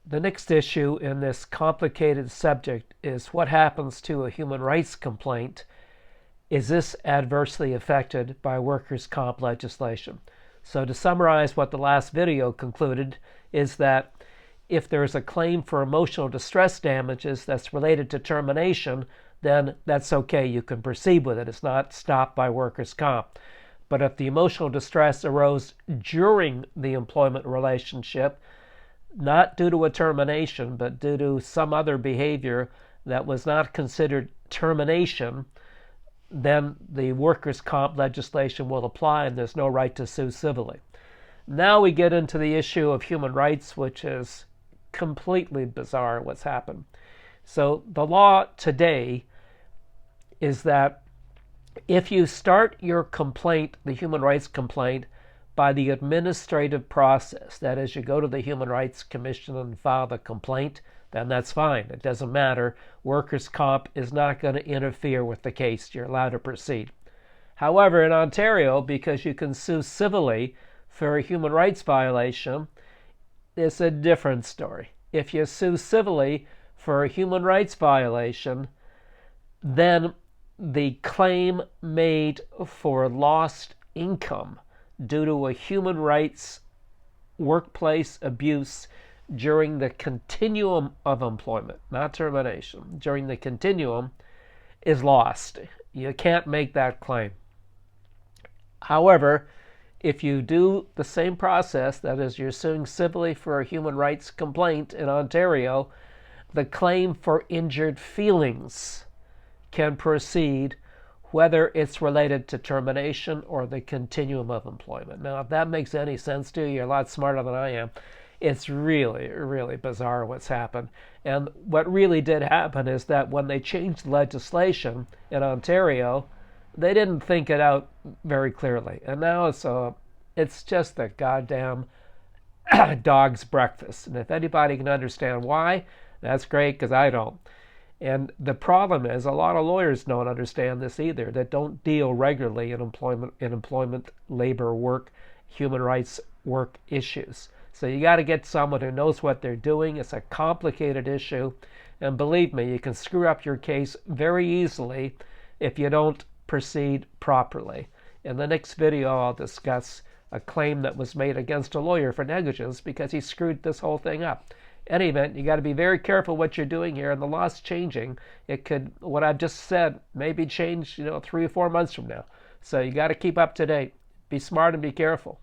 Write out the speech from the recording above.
The next issue in this complicated subject is what happens to a human rights complaint. Is this adversely affected by workers' comp legislation? So to summarize what the last video concluded is that if there's a claim for emotional distress damages that's related to termination, then that's okay. You can proceed with it. It's not stopped by workers' comp. But if the emotional distress arose during the employment relationship, not due to a termination, but due to some other behavior that was not considered termination, then the workers' comp legislation will apply and there's no right to sue civilly. Now we get into the issue of human rights, which is completely bizarre what's happened. So the law today is that if you start your complaint, the human rights complaint, by the administrative process, that is, you go to the Human Rights Commission and file the complaint, then that's fine. It doesn't matter. Workers' comp is not going to interfere with the case. You're allowed to proceed. However, in Ontario, because you can sue civilly for a human rights violation, it's a different story. If you sue civilly for a human rights violation, then the claim made for lost income due to a human rights workplace abuse during the continuum of employment, not termination, during the continuum, is lost. You can't make that claim. However, if you do the same process, that is, you're suing civilly for a human rights complaint in Ontario, the claim for injured feelings can proceed whether it's related to termination or the continuum of employment. Now, if that makes any sense to you, you're a lot smarter than I am. It's really, really bizarre what's happened. And what really did happen is that when they changed the legislation in Ontario, they didn't think it out very clearly. And now it's just a goddamn dog's breakfast. And if anybody can understand why, that's great, because I don't. And the problem is a lot of lawyers don't understand this either, that don't deal regularly in employment, labor, work, human rights work issues. So you got to get someone who knows what they're doing. It's a complicated issue. And believe me, you can screw up your case very easily if you don't proceed properly. In the next video, I'll discuss a claim that was made against a lawyer for negligence because he screwed this whole thing up. In any event, you got to be very careful what you're doing here, and the law's changing. It could, what I've just said, maybe change, 3 or 4 months from now. So you got to keep up to date. Be smart and be careful.